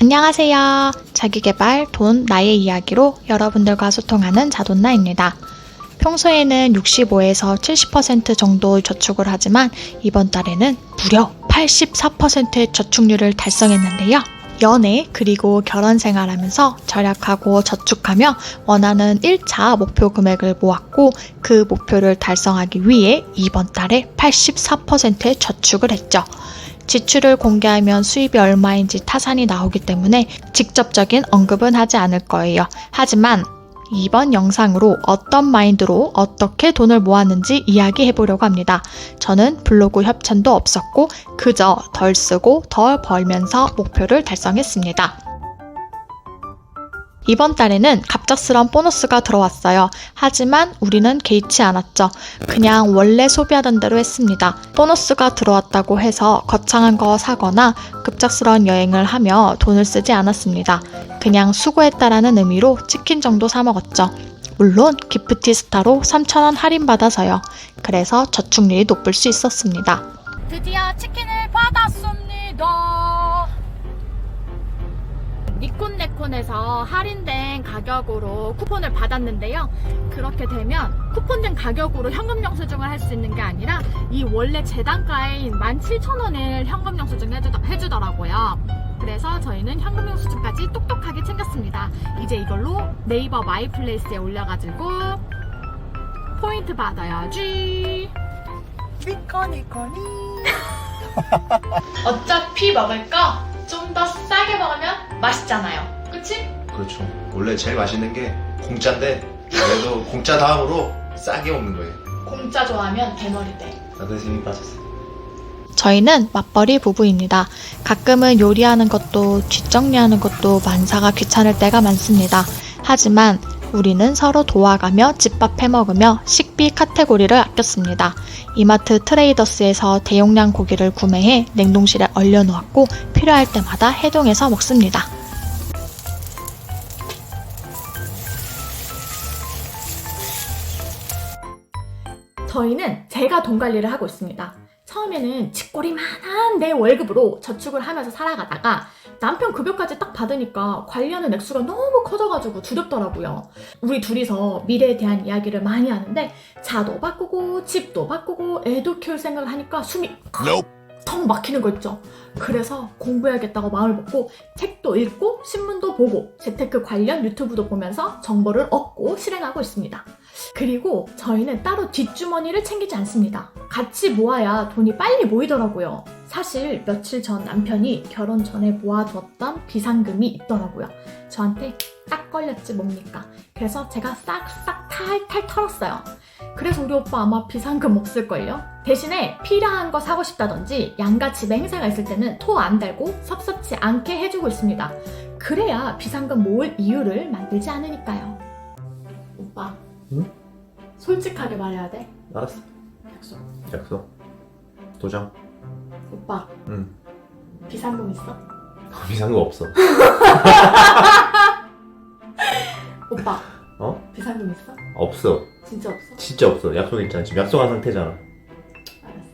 안녕하세요. 자기계발, 돈, 나의 이야기로 여러분들과 소통하는 자돈나입니다. 평소에는 65에서 70% 정도 저축을 하지만 이번 달에는 무려 84%의 저축률을 달성했는데요. 연애 그리고 결혼 생활하면서 절약하고 저축하며 원하는 1차 목표 금액을 모았고 그 목표를 달성하기 위해 이번 달에 84%의 저축을 했죠. 지출을 공개하면 수입이 얼마인지 타산이 나오기 때문에 직접적인 언급은 하지 않을 거예요. 하지만 이번 영상으로 어떤 마인드로 어떻게 돈을 모았는지 이야기해보려고 합니다. 저는 블로그 협찬도 없었고 그저 덜 쓰고 덜 벌면서 목표를 달성했습니다. 이번 달에는 갑작스런 보너스가 들어왔어요. 하지만 우리는 개의치 않았죠. 그냥 원래 소비하던 대로 했습니다. 보너스가 들어왔다고 해서 거창한 거 사거나 급작스러운 여행을 하며 돈을 쓰지 않았습니다. 그냥 수고했다라는 의미로 치킨 정도 사 먹었죠. 물론 기프티 스타로 3,000원 할인받아서요. 그래서 저축률이 높을 수 있었습니다. 드디어 치킨을 받았습니다. 니콘네콘에서 할인된 가격으로 쿠폰을 받았는데요. 그렇게 되면 쿠폰된 가격으로 현금 영수증을 할 수 있는 게 아니라 이 원래 재단가인 17,000원을 현금 영수증 해주더라고요. 그래서 저희는 현금 영수증까지 똑똑하게 챙겼습니다. 이제 이걸로 네이버 마이플레이스에 올려가지고 포인트 받아야지. 니꺼니꺼니. 어차피 먹을 거 좀 더 싸게 먹으면 맛있잖아요. 그치? 그렇죠. 원래 제일 맛있는 게 공짜인데 그래도 공짜 다음으로 싸게 먹는 거예요. 공짜 좋아하면 대머리 돼. 다들 힘이 빠졌어요. 저희는 맞벌이 부부입니다. 가끔은 요리하는 것도 뒷정리하는 것도 만사가 귀찮을 때가 많습니다. 하지만 우리는 서로 도와가며 집밥 해먹으며 식비 카테고리를 아꼈습니다. 이마트 트레이더스에서 대용량 고기를 구매해 냉동실에 얼려놓았고 필요할 때마다 해동해서 먹습니다. 저희는 제가 돈 관리를 하고 있습니다. 처음에는 쥐꼬리만한 내 월급으로 저축을 하면서 살아가다가 남편 급여까지 딱 받으니까 관리하는 액수가 너무 커져가지고 두렵더라고요. 우리 둘이서 미래에 대한 이야기를 많이 하는데 차도 바꾸고 집도 바꾸고 애도 키울 생각을 하니까 숨이 턱 막히는 거 있죠. 그래서 공부해야겠다고 마음을 먹고 책도 읽고 신문도 보고 재테크 관련 유튜브도 보면서 정보를 얻고 실행하고 있습니다. 그리고 저희는 따로 뒷주머니를 챙기지 않습니다. 같이 모아야 돈이 빨리 모이더라고요. 사실 며칠 전 남편이 결혼 전에 모아두었던 비상금이 있더라고요. 저한테 딱 걸렸지 뭡니까? 그래서 제가 싹싹 탈탈 털었어요. 그래서 우리 오빠 아마 비상금 없을걸요? 대신에 필요한 거 사고 싶다든지 양가 집에 행사가 있을 때는 토 안 달고 섭섭지 않게 해주고 있습니다. 그래야 비상금 모을 이유를 만들지 않으니까요. 오빠, 응? 솔직하게 말해야 돼. 알았어. 약속. 약속. 도장. 오빠, 응. 비상금 있어? 비상금 없어. 오빠, 어? 비상금 있어? 없어. 진짜 없어? 진짜 없어. 약속했잖아. 지금 약속한 상태잖아. 알았어.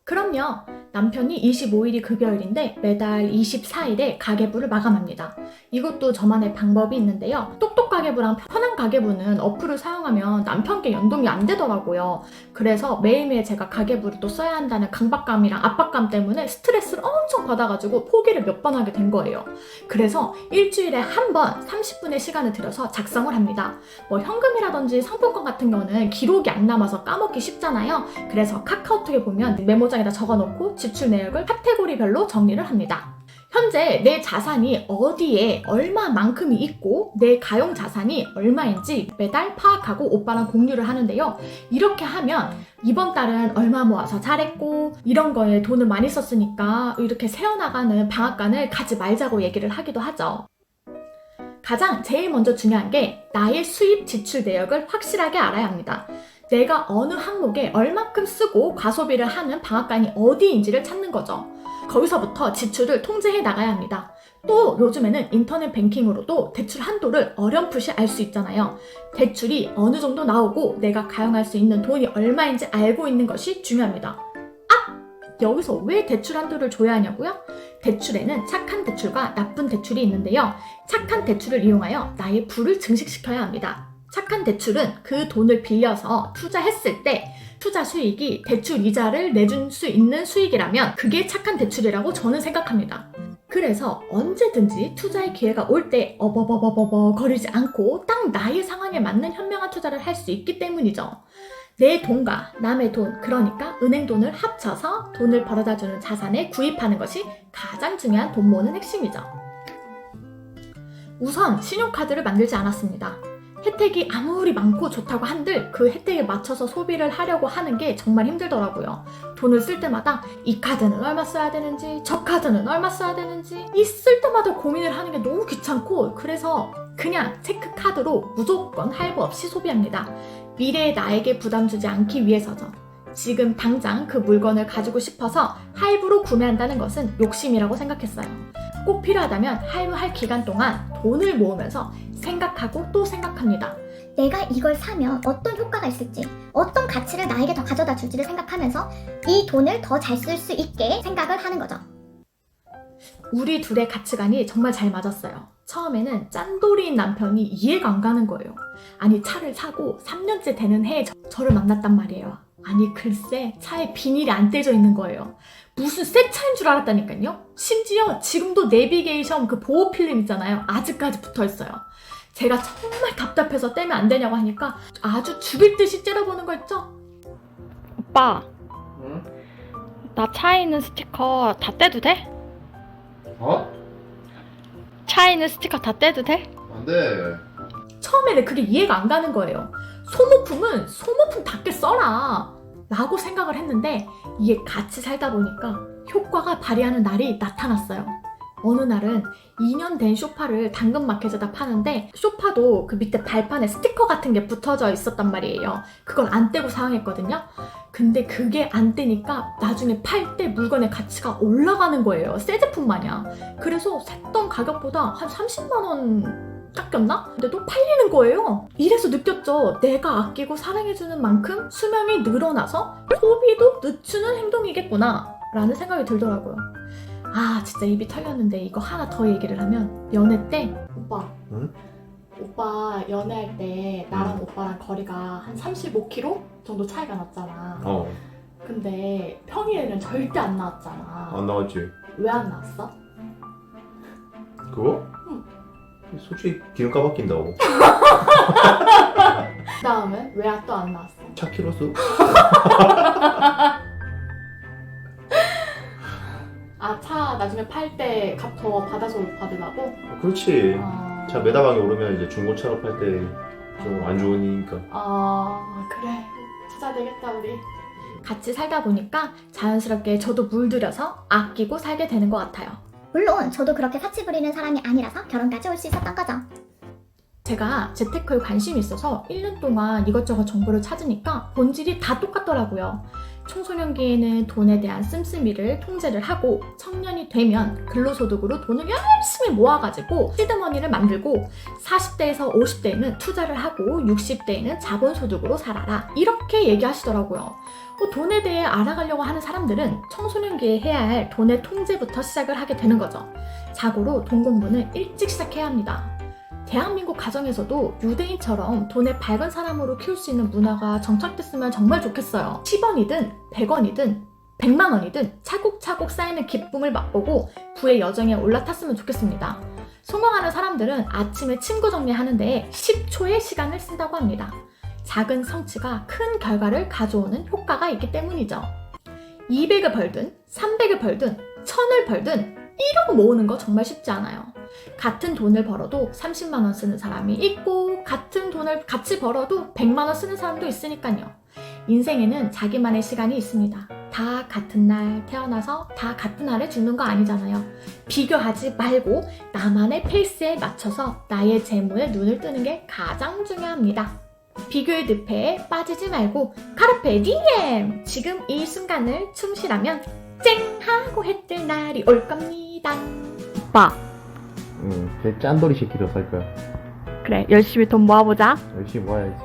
그럼요. 남편이 25일이 급여일인데 매달 24일에 가계부를 마감합니다. 이것도 저만의 방법이 있는데요. 똑똑 가계부랑 편한 가계부는 어플을 사용하면 남편께 연동이 안 되더라고요. 그래서 매일매일 제가 가계부를 또 써야 한다는 강박감이랑 압박감 때문에 스트레스를 엄청 받아가지고 포기를 몇 번 하게 된 거예요. 그래서 일주일에 한 번 30분의 시간을 들여서 작성을 합니다. 뭐 현금이라든지 상품권 같은 거는 기록이 안 남아서 까먹기 쉽잖아요. 그래서 카카오톡에 보면 메모장에다 적어놓고 지출 내역을 카테고리별로 정리를 합니다. 현재 내 자산이 어디에 얼마만큼이 있고 내 가용 자산이 얼마인지 매달 파악하고 오빠랑 공유를 하는데요. 이렇게 하면 이번 달은 얼마 모아서 잘했고 이런 거에 돈을 많이 썼으니까 이렇게 새어나가는 방앗간을 가지 말자고 얘기를 하기도 하죠. 가장 제일 먼저 중요한 게 나의 수입 지출 내역을 확실하게 알아야 합니다. 내가 어느 항목에 얼만큼 쓰고 과소비를 하는 방앗간이 어디인지를 찾는 거죠. 거기서부터 지출을 통제해 나가야 합니다. 또 요즘에는 인터넷 뱅킹으로도 대출 한도를 어렴풋이 알 수 있잖아요. 대출이 어느 정도 나오고 내가 가용할 수 있는 돈이 얼마인지 알고 있는 것이 중요합니다. 여기서 왜 대출 한도를 줘야 하냐고요? 대출에는 착한 대출과 나쁜 대출이 있는데요. 착한 대출을 이용하여 나의 부를 증식시켜야 합니다. 착한 대출은 그 돈을 빌려서 투자했을 때 투자 수익이 대출 이자를 내줄 수 있는 수익이라면 그게 착한 대출이라고 저는 생각합니다. 그래서 언제든지 투자의 기회가 올 때 어버버버버버 거리지 않고 딱 나의 상황에 맞는 현명한 투자를 할 수 있기 때문이죠. 내 돈과 남의 돈, 그러니까 은행 돈을 합쳐서 돈을 벌어다주는 자산을 구입하는 것이 가장 중요한 돈 모으는 핵심이죠. 우선 신용카드를 만들지 않았습니다. 혜택이 아무리 많고 좋다고 한들 그 혜택에 맞춰서 소비를 하려고 하는 게 정말 힘들더라고요. 돈을 쓸 때마다 이 카드는 얼마 써야 되는지, 저 카드는 얼마 써야 되는지 있을 때마다 고민을 하는 게 너무 귀찮고, 그래서 그냥 체크카드로 무조건 할부 없이 소비합니다. 미래의 나에게 부담 주지 않기 위해서죠. 지금 당장 그 물건을 가지고 싶어서 할부로 구매한다는 것은 욕심이라고 생각했어요. 꼭 필요하다면 할부할 기간 동안 돈을 모으면서 생각하고 또 생각합니다. 내가 이걸 사면 어떤 효과가 있을지, 어떤 가치를 나에게 더 가져다 줄지를 생각하면서 이 돈을 더 잘 쓸 수 있게 생각을 하는 거죠. 우리 둘의 가치관이 정말 잘 맞았어요. 처음에는 짠돌이인 남편이 이해가 안 가는 거예요. 아니, 차를 사고 3년째 되는 해에 저를 만났단 말이에요. 아니, 글쎄 차에 비닐이 안 떼져 있는 거예요. 무슨 새 차인 줄 알았다니까요. 심지어 지금도 내비게이션 그 보호 필름 있잖아요. 아직까지 붙어있어요. 제가 정말 답답해서 떼면 안 되냐고 하니까 아주 죽일 듯이 째려보는 거 있죠? 오빠, 응? 나 차에 있는 스티커 다 떼도 돼? 어? 차에 있는 스티커 다 떼도 돼? 안 돼. 처음에는 그게 이해가 안 가는 거예요. 소모품은 소모품답게 써라 라고 생각을 했는데, 이게 같이 살다 보니까 효과가 발휘하는 날이 나타났어요. 어느 날은 2년 된 소파를 당근마켓에다 파는데, 소파도 그 밑에 발판에 스티커 같은 게 붙어져 있었단 말이에요. 그걸 안 떼고 사용했거든요. 근데 그게 안 떼니까 나중에 팔 때 물건의 가치가 올라가는 거예요. 새 제품 마냥. 그래서 샀던 가격보다 한 30만 원 깎였나? 근데 또 팔리는 거예요. 이래서 느꼈죠. 내가 아끼고 사랑해주는 만큼 수명이 늘어나서 소비도 늦추는 행동이겠구나 라는 생각이 들더라고요. 아, 진짜 입이 털렸는데 이거 하나 더 얘기를 하면, 연애 때 오빠, 응? 오빠 연애할 때 나랑 오빠랑 거리가 한 35km 정도 차이가 났잖아. 근데 평일에는 절대 안 나왔잖아. 안 나왔지. 왜 안 나왔어? 그거? 응. 솔직히 기름값 아낀다고. 그 다음은 왜 또 안 나왔어? 차 키로수? 아, 차 나중에 팔 때 값 더 받아서 받으려고? 그렇지. 아... 차 매다방에 오르면 이제 중고차로 팔 때 좀 안 좋으니까. 아, 그래. 찾아야 되겠다, 우리. 같이 살다 보니까 자연스럽게 저도 물들여서 아끼고 살게 되는 것 같아요. 물론 저도 그렇게 사치 부리는 사람이 아니라서 결혼까지 올 수 있었던 거죠. 제가 재테크에 관심이 있어서 1년 동안 이것저것 정보를 찾으니까 본질이 다 똑같더라고요. 청소년기에는 돈에 대한 씀씀이를 통제를 하고, 청년이 되면 근로소득으로 돈을 열심히 모아가지고 시드머니를 만들고, 40대에서 50대에는 투자를 하고 60대에는 자본소득으로 살아라, 이렇게 얘기하시더라고요. 돈에 대해 알아가려고 하는 사람들은 청소년기에 해야 할 돈의 통제부터 시작을 하게 되는 거죠. 자고로 돈 공부는 일찍 시작해야 합니다. 대한민국 가정에서도 유대인처럼 돈에 밝은 사람으로 키울 수 있는 문화가 정착됐으면 정말 좋겠어요. 10원이든 100원이든 100만 원이든 차곡차곡 쌓이는 기쁨을 맛보고 부의 여정에 올라탔으면 좋겠습니다. 성공하는 사람들은 아침에 친구 정리하는 데에 10초의 시간을 쓴다고 합니다. 작은 성취가 큰 결과를 가져오는 효과가 있기 때문이죠. 200을 벌든 300을 벌든 1000을 벌든 1억 모으는 거 정말 쉽지 않아요. 같은 돈을 벌어도 30만 원 쓰는 사람이 있고, 같은 돈을 같이 벌어도 100만 원 쓰는 사람도 있으니까요. 인생에는 자기만의 시간이 있습니다. 다 같은 날 태어나서 다 같은 날에 죽는 거 아니잖아요. 비교하지 말고 나만의 페이스에 맞춰서 나의 재무에 눈을 뜨는 게 가장 중요합니다. 비교의 늪에 빠지지 말고 카르페 디엠! 지금 이 순간을 충실하면 쨍! 하고 해 뜰 날이 올 겁니다. 오빠, 응, 걔 짠돌이 새끼로 살 거야. 그래, 열심히 돈 모아보자. 열심히 모아야지.